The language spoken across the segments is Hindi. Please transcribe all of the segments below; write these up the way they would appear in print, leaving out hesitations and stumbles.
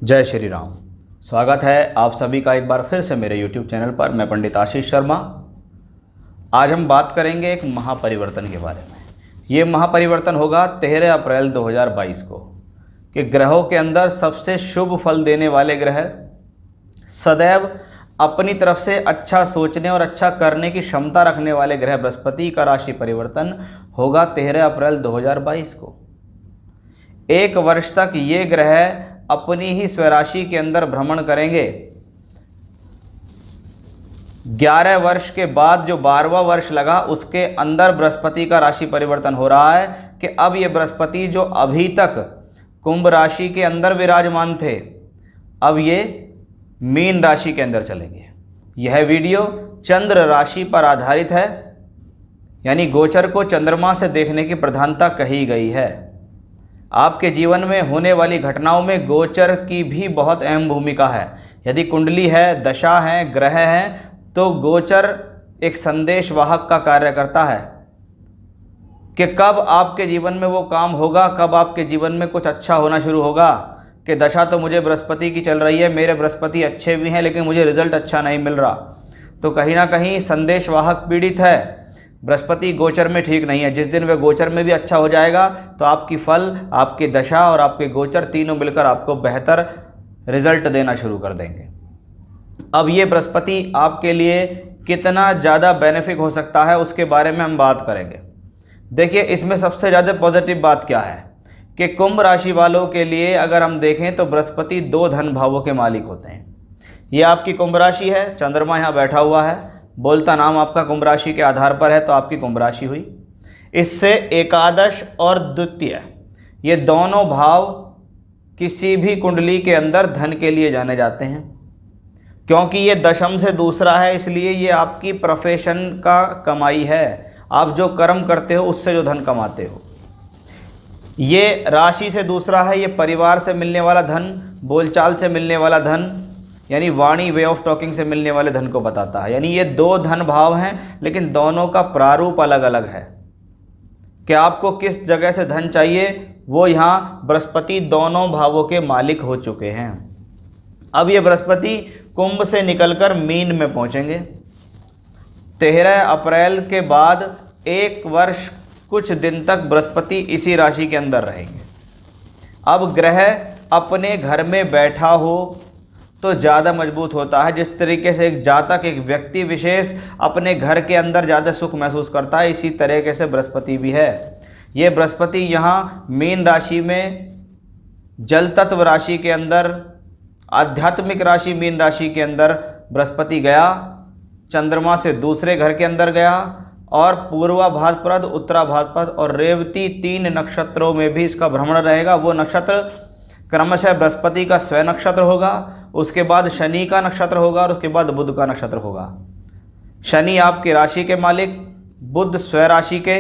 जय श्री राम। स्वागत है आप सभी का एक बार फिर से मेरे YouTube चैनल पर। मैं पंडित आशीष शर्मा। आज हम बात करेंगे एक महापरिवर्तन के बारे में। ये महापरिवर्तन होगा 13 अप्रैल 2022 को कि ग्रहों के अंदर सबसे शुभ फल देने वाले ग्रह, सदैव अपनी तरफ से अच्छा सोचने और अच्छा करने की क्षमता रखने वाले ग्रह बृहस्पति का राशि परिवर्तन होगा 13 अप्रैल 2022 को। एक वर्ष तक ये ग्रह अपनी ही स्वराशि के अंदर भ्रमण करेंगे। 11 वर्ष के बाद जो 12वां वर्ष लगा उसके अंदर बृहस्पति का राशि परिवर्तन हो रहा है कि अब ये बृहस्पति जो अभी तक कुंभ राशि के अंदर विराजमान थे, अब ये मीन राशि के अंदर चलेंगे। यह वीडियो चंद्र राशि पर आधारित है, यानी गोचर को चंद्रमा से देखने की प्रधानता कही गई है। आपके जीवन में होने वाली घटनाओं में गोचर की भी बहुत अहम भूमिका है। यदि कुंडली है, दशा है, ग्रह हैं, तो गोचर एक संदेश वाहक का कार्य करता है कि कब आपके जीवन में वो काम होगा, कब आपके जीवन में कुछ अच्छा होना शुरू होगा। कि दशा तो मुझे बृहस्पति की चल रही है, मेरे बृहस्पति अच्छे भी हैं, लेकिन मुझे रिजल्ट अच्छा नहीं मिल रहा, तो कहीं ना कहीं संदेश वाहक पीड़ित है। बृहस्पति गोचर में ठीक नहीं है। जिस दिन वह गोचर में भी अच्छा हो जाएगा तो आपकी फल, आपकी दशा और आपके गोचर तीनों मिलकर आपको बेहतर रिजल्ट देना शुरू कर देंगे। अब ये बृहस्पति आपके लिए कितना ज़्यादा बेनिफिक हो सकता है उसके बारे में हम बात करेंगे। देखिए, इसमें सबसे ज़्यादा पॉजिटिव बात क्या है कि कुंभ राशि वालों के लिए अगर हम देखें तो बृहस्पति 2 धन भावों के मालिक होते हैं। ये आपकी कुंभ राशि है, चंद्रमा यहाँ बैठा हुआ है, बोलता नाम आपका कुंभ राशि के आधार पर है तो आपकी कुंभ राशि हुई। इससे एकादश और द्वितीय, ये दोनों भाव किसी भी कुंडली के अंदर धन के लिए जाने जाते हैं। क्योंकि ये दशम से दूसरा है, इसलिए ये आपकी प्रोफेशन का कमाई है। आप जो कर्म करते हो उससे जो धन कमाते हो। ये राशि से दूसरा है, ये परिवार से मिलने वाला धन, बोलचाल से मिलने वाला धन, यानी वाणी, वे ऑफ टॉकिंग से मिलने वाले धन को बताता है। यानी ये 2 धन भाव हैं, लेकिन दोनों का प्रारूप अलग अलग है कि आपको किस जगह से धन चाहिए। वो यहाँ बृहस्पति दोनों भावों के मालिक हो चुके हैं। अब ये बृहस्पति कुंभ से निकलकर मीन में पहुँचेंगे। 13 अप्रैल के बाद 1 वर्ष कुछ दिन तक बृहस्पति इसी राशि के अंदर रहेंगे। अब ग्रह अपने घर में बैठा हो तो ज़्यादा मजबूत होता है। जिस तरीके से एक जातक, एक व्यक्ति विशेष अपने घर के अंदर ज़्यादा सुख महसूस करता है, इसी तरीके से बृहस्पति भी है। ये बृहस्पति यहाँ मीन राशि में, जल तत्व राशि के अंदर, आध्यात्मिक राशि मीन राशि के अंदर बृहस्पति गया, चंद्रमा से दूसरे घर के अंदर गया और पूर्वा भाद्रपद, उत्तरा भाद्रपद और रेवती 3 नक्षत्रों में भी इसका भ्रमण रहेगा। वो नक्षत्र क्रमशः बृहस्पति का स्वयं नक्षत्र होगा, उसके बाद शनि का नक्षत्र होगा और उसके बाद बुध का नक्षत्र होगा। शनि आपकी राशि के मालिक, बुध स्वयं राशि के,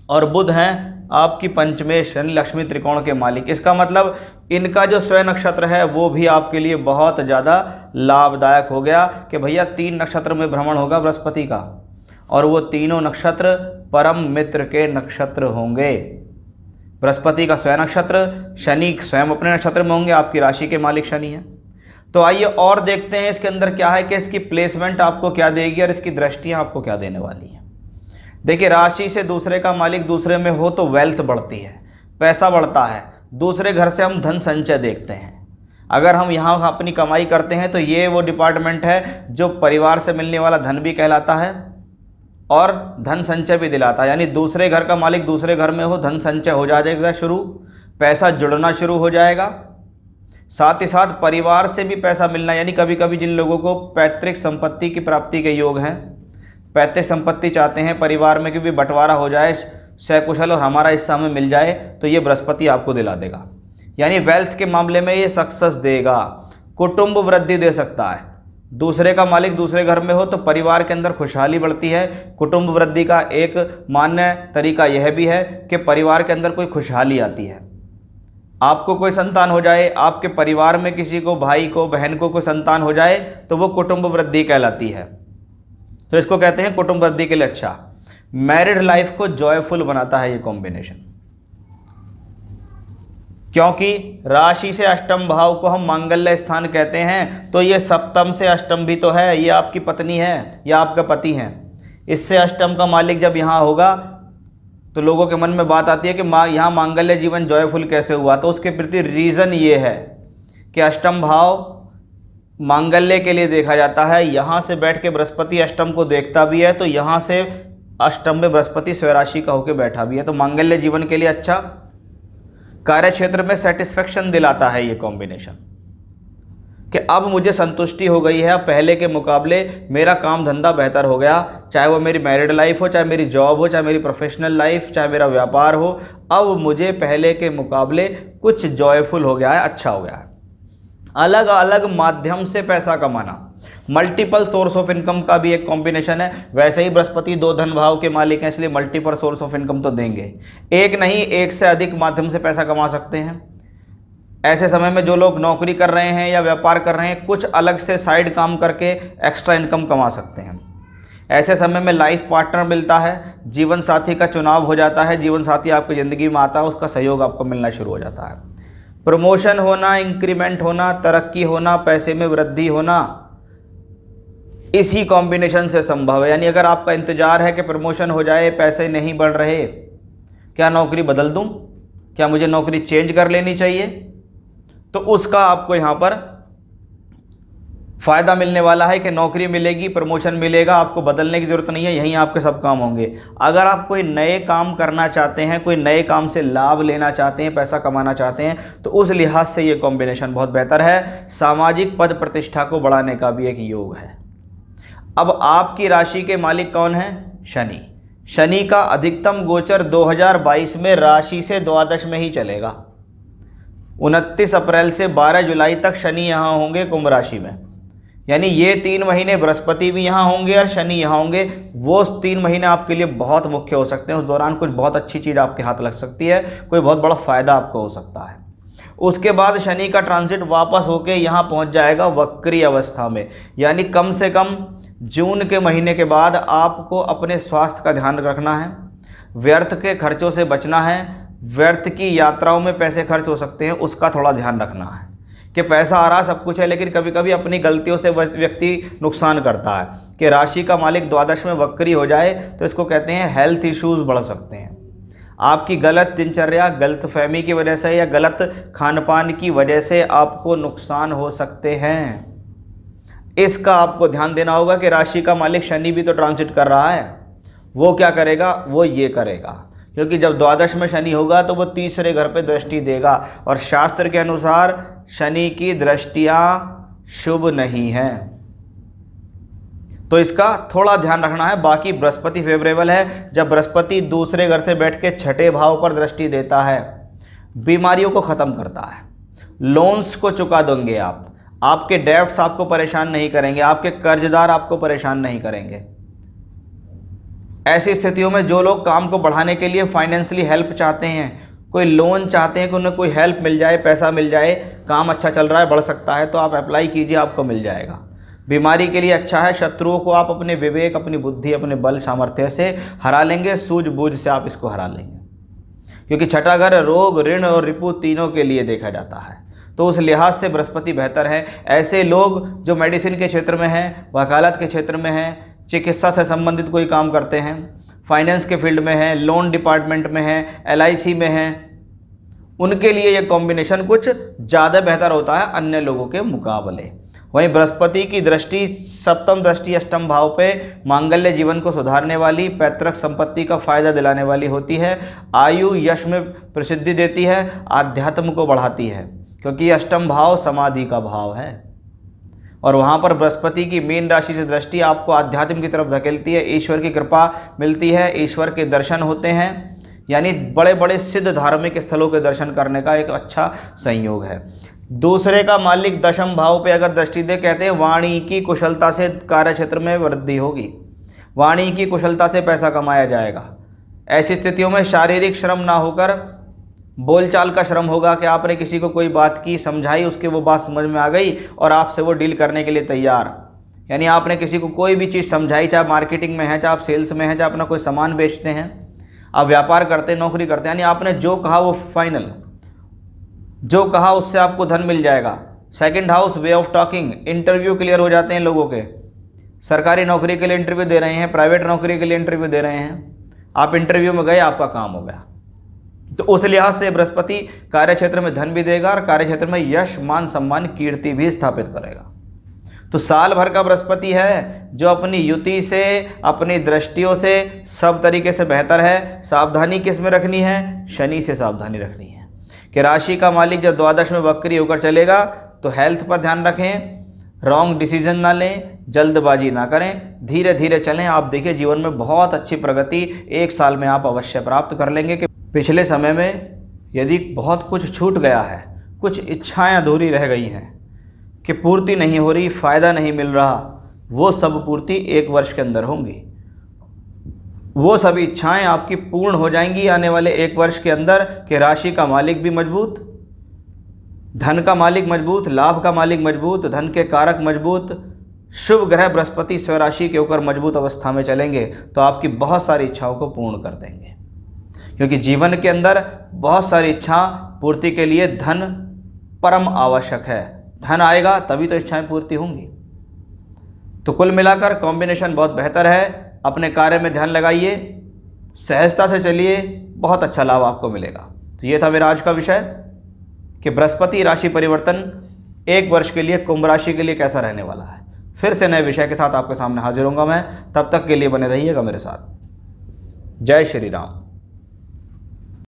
और बुध हैं आपकी पंचमेश शनि लक्ष्मी त्रिकोण के मालिक। इसका मतलब इनका जो स्वयं नक्षत्र है वो भी आपके लिए बहुत ज़्यादा लाभदायक हो गया कि भैया 3 नक्षत्र में भ्रमण होगा बृहस्पति का, और वो तीनों नक्षत्र परम मित्र के नक्षत्र होंगे। बृहस्पति का स्वयं नक्षत्र, शनि स्वयं अपने नक्षत्र में होंगे, आपकी राशि के मालिक शनि हैं। तो आइए और देखते हैं इसके अंदर क्या है कि इसकी प्लेसमेंट आपको क्या देगी और इसकी दृष्टियां आपको क्या देने वाली हैं। देखिए, राशि से दूसरे का मालिक दूसरे में हो तो वेल्थ बढ़ती है, पैसा बढ़ता है। दूसरे घर से हम धन संचय देखते हैं। अगर हम यहाँ अपनी कमाई करते हैं तो ये वो डिपार्टमेंट है जो परिवार से मिलने वाला धन भी कहलाता है और धन संचय भी दिलाता है। यानी दूसरे घर का मालिक दूसरे घर में हो, धन संचय हो जाएगा शुरू, पैसा जुड़ना शुरू हो जाएगा। साथ ही साथ परिवार से भी पैसा मिलना, यानी कभी कभी जिन लोगों को पैतृक संपत्ति की प्राप्ति के योग हैं, पैतृक संपत्ति चाहते हैं परिवार में कि भी बंटवारा हो जाए सकुशल और हमारा हिस्सा हमें मिल जाए, तो ये बृहस्पति आपको दिला देगा। यानी वेल्थ के मामले में ये सक्सेस देगा, कुटुंब वृद्धि दे सकता है। दूसरे का मालिक दूसरे घर में हो तो परिवार के अंदर खुशहाली बढ़ती है। कुटुंब वृद्धि का एक मान्य तरीका यह भी है कि परिवार के अंदर कोई खुशहाली आती है। आपको कोई संतान हो जाए, आपके परिवार में किसी को, भाई को, बहन को कोई संतान हो जाए तो वो कुटुंब वृद्धि कहलाती है। तो इसको कहते हैं कुटुंब वृद्धि के लिए अच्छा। मैरिड लाइफ को जॉयफुल बनाता है ये कॉम्बिनेशन। क्योंकि राशि से अष्टम भाव को हम मांगल्य स्थान कहते हैं, तो ये सप्तम से अष्टम भी तो है, ये आपकी पत्नी है या आपका पति है। इससे अष्टम का मालिक जब यहाँ होगा तो लोगों के मन में बात आती है कि यहाँ मांगल्य जीवन जॉयफुल कैसे हुआ। तो उसके प्रति रीज़न ये है कि अष्टम भाव मांगल्य के लिए देखा जाता है। यहाँ से बैठ के बृहस्पति अष्टम को देखता भी है, तो यहाँ से अष्टम में बृहस्पति स्वराशि का होकर बैठा भी है, तो मांगल्य जीवन के लिए अच्छा, कार्य क्षेत्र में सेटिस्फेक्शन दिलाता है ये कॉम्बिनेशन कि अब मुझे संतुष्टि हो गई है, अब पहले के मुकाबले मेरा काम धंधा बेहतर हो गया, चाहे वो मेरी मैरिड लाइफ हो, चाहे मेरी जॉब हो, चाहे मेरी प्रोफेशनल लाइफ, चाहे मेरा व्यापार हो, अब मुझे पहले के मुकाबले कुछ जॉयफुल हो गया है, अच्छा हो गया है। अलग अलग माध्यम से पैसा कमाना, मल्टीपल सोर्स ऑफ इनकम का भी एक कॉम्बिनेशन है। वैसे ही बृहस्पति 2 धन भाव के मालिक हैं, इसलिए मल्टीपल सोर्स ऑफ इनकम तो देंगे, एक नहीं एक से अधिक माध्यम से पैसा कमा सकते हैं। ऐसे समय में जो लोग नौकरी कर रहे हैं या व्यापार कर रहे हैं, कुछ अलग से साइड काम करके एक्स्ट्रा इनकम कमा सकते हैं। ऐसे समय में लाइफ पार्टनर मिलता है, जीवन साथी का चुनाव हो जाता है, जीवन साथी आपकी ज़िंदगी में आता है, उसका सहयोग आपको मिलना शुरू हो जाता है। प्रमोशन होना, इंक्रीमेंट होना, तरक्की होना, पैसे में वृद्धि होना, इसी कॉम्बिनेशन से संभव है। यानी अगर आपका इंतजार है कि प्रमोशन हो जाए, पैसे नहीं बढ़ रहे, क्या नौकरी बदल दूं, क्या मुझे नौकरी चेंज कर लेनी चाहिए, तो उसका आपको यहाँ पर फ़ायदा मिलने वाला है कि नौकरी मिलेगी, प्रमोशन मिलेगा, आपको बदलने की ज़रूरत नहीं है, यहीं आपके सब काम होंगे। अगर आप कोई नए काम करना चाहते हैं, कोई नए काम से लाभ लेना चाहते हैं, पैसा कमाना चाहते हैं, तो उस लिहाज से ये कॉम्बिनेशन बहुत बेहतर है। सामाजिक पद प्रतिष्ठा को बढ़ाने का भी एक योग है। अब आपकी राशि के मालिक कौन है? शनि। शनि का अधिकतम गोचर 2022 में राशि से द्वादश में ही चलेगा। 29 अप्रैल से 12 जुलाई तक शनि यहाँ होंगे कुंभ राशि में। यानी ये 3 महीने बृहस्पति भी यहाँ होंगे और शनि यहाँ होंगे। वो 3 महीने आपके लिए बहुत मुख्य हो सकते हैं। उस दौरान कुछ बहुत अच्छी चीज़ आपके हाथ लग सकती है, कोई बहुत बड़ा फ़ायदा आपको हो सकता है। उसके बाद शनि का ट्रांजिट वापस होके यहाँ पहुँच जाएगा वक्री अवस्था में। यानी कम से कम जून के महीने के बाद आपको अपने स्वास्थ्य का ध्यान रखना है, व्यर्थ के खर्चों से बचना है। व्यर्थ की यात्राओं में पैसे खर्च हो सकते हैं, उसका थोड़ा ध्यान रखना है कि पैसा आ रहा सब कुछ है, लेकिन कभी कभी अपनी गलतियों से व्यक्ति नुकसान करता है। कि राशि का मालिक द्वादश में वक्री हो जाए तो इसको कहते हैं हेल्थ इश्यूज़ बढ़ सकते हैं। आपकी गलत दिनचर्या, गलत फहमी की वजह से या गलत खान पान की वजह से आपको नुकसान हो सकते हैं। इसका आपको ध्यान देना होगा कि राशि का मालिक शनि भी तो ट्रांजिट कर रहा है, वो क्या करेगा? वो ये करेगा, क्योंकि जब द्वादश में शनि होगा तो वो तीसरे घर पे दृष्टि देगा, और शास्त्र के अनुसार शनि की दृष्टियाँ शुभ नहीं हैं, तो इसका थोड़ा ध्यान रखना है। बाकी बृहस्पति फेवरेबल है। जब बृहस्पति दूसरे घर से बैठ के छठे भाव पर दृष्टि देता है, बीमारियों को ख़त्म करता है, लोन्स को चुका देंगे आप, आपके डेब्ट्स आपको परेशान नहीं करेंगे, आपके कर्जदार आपको परेशान नहीं करेंगे। ऐसी स्थितियों में जो लोग काम को बढ़ाने के लिए फाइनेंशियली हेल्प चाहते हैं, कोई लोन चाहते हैं कि उन्हें कोई हेल्प मिल जाए, पैसा मिल जाए, काम अच्छा चल रहा है, बढ़ सकता है, तो आप अप्लाई कीजिए, आपको मिल जाएगा। बीमारी के लिए अच्छा है। शत्रुओं को आप अपने विवेक, अपनी बुद्धि, अपने बल सामर्थ्य से हरा लेंगे, सूझबूझ से आप इसको हरा लेंगे, क्योंकि छठा घर रोग, ऋण और रिपु तीनों के लिए देखा जाता है। तो उस लिहाज से बृहस्पति बेहतर है। ऐसे लोग जो मेडिसिन के क्षेत्र में हैं, वकालत के क्षेत्र में हैं, चिकित्सा से संबंधित कोई काम करते हैं, फाइनेंस के फील्ड में हैं, लोन डिपार्टमेंट में हैं, LIC में हैं, उनके लिए ये कॉम्बिनेशन कुछ ज़्यादा बेहतर होता है अन्य लोगों के मुकाबले। वहीं बृहस्पति की दृष्टि, सप्तम दृष्टि अष्टम भाव पे मांगल्य जीवन को सुधारने वाली, पैतृक संपत्ति का फायदा दिलाने वाली होती है, आयु यश में प्रसिद्धि देती है, आध्यात्म को बढ़ाती है, क्योंकि अष्टम भाव समाधि का भाव है। और वहाँ पर बृहस्पति की मीन राशि से दृष्टि आपको आध्यात्म की तरफ धकेलती है, ईश्वर की कृपा मिलती है, ईश्वर के दर्शन होते हैं, यानी बड़े बड़े सिद्ध धार्मिक स्थलों के दर्शन करने का एक अच्छा संयोग है। दूसरे का मालिक दशम भाव पे अगर दृष्टि दे, कहते हैं वाणी की कुशलता से कार्य क्षेत्र में वृद्धि होगी, वाणी की कुशलता से पैसा कमाया जाएगा। ऐसी स्थितियों में शारीरिक श्रम ना होकर बोलचाल का श्रम होगा कि आपने किसी को कोई बात की, समझाई, उसके वो बात समझ में आ गई और आपसे वो डील करने के लिए तैयार। यानी आपने किसी को कोई भी चीज़ समझाई, चाहे मार्केटिंग में है, चाहे आप सेल्स में हैं, चाहे अपना कोई सामान बेचते हैं, आप व्यापार करते हैं, नौकरी करते हैं, यानी आपने जो कहा वो फाइनल, जो कहा उससे आपको धन मिल जाएगा। Second house way of talking, interview clear हो जाते हैं लोगों के। सरकारी नौकरी के लिए इंटरव्यू दे रहे हैं, प्राइवेट नौकरी के लिए इंटरव्यू दे रहे हैं, आप इंटरव्यू में गए, आपका काम हो गया। तो उस लिहाज से बृहस्पति कार्य क्षेत्र में धन भी देगा और कार्य क्षेत्र में यश, मान, सम्मान, कीर्ति भी स्थापित करेगा। तो साल भर का बृहस्पति है जो अपनी युति से, अपनी दृष्टियों से सब तरीके से बेहतर है। सावधानी किस में रखनी है? शनि से सावधानी रखनी है कि राशि का मालिक जब द्वादश में वक्री होकर चलेगा तो हेल्थ पर ध्यान रखें, रॉन्ग डिसीजन ना लें, जल्दबाजी ना करें, धीरे धीरे चलें। आप देखिए जीवन में बहुत अच्छी प्रगति 1 साल में आप अवश्य प्राप्त कर लेंगे। कि पिछले समय में यदि बहुत कुछ छूट गया है, कुछ इच्छाएं अधूरी रह गई हैं कि पूर्ति नहीं हो रही, फ़ायदा नहीं मिल रहा, वो सब पूर्ति 1 वर्ष के अंदर होंगी। वो सभी इच्छाएं आपकी पूर्ण हो जाएंगी आने वाले 1 वर्ष के अंदर। कि राशि का मालिक भी मजबूत, धन का मालिक मजबूत, लाभ का मालिक मजबूत, धन के कारक मजबूत, शुभ ग्रह बृहस्पति स्वराशि के ऊपर मजबूत अवस्था में चलेंगे तो आपकी बहुत सारी इच्छाओं को पूर्ण कर देंगे। क्योंकि जीवन के अंदर बहुत सारी इच्छा पूर्ति के लिए धन परम आवश्यक है। धन आएगा तभी तो इच्छाएं पूर्ति होंगी। तो कुल मिलाकर कॉम्बिनेशन बहुत बेहतर है। अपने कार्य में ध्यान लगाइए, सहजता से चलिए, बहुत अच्छा लाभ आपको मिलेगा। तो ये था मेरा आज का विषय कि बृहस्पति राशि परिवर्तन 1 वर्ष के लिए कुंभ राशि के लिए कैसा रहने वाला है। फिर से नए विषय के साथ आपके सामने हाजिर होऊंगा मैं। तब तक के लिए बने रहिएगा मेरे साथ। जय श्री राम।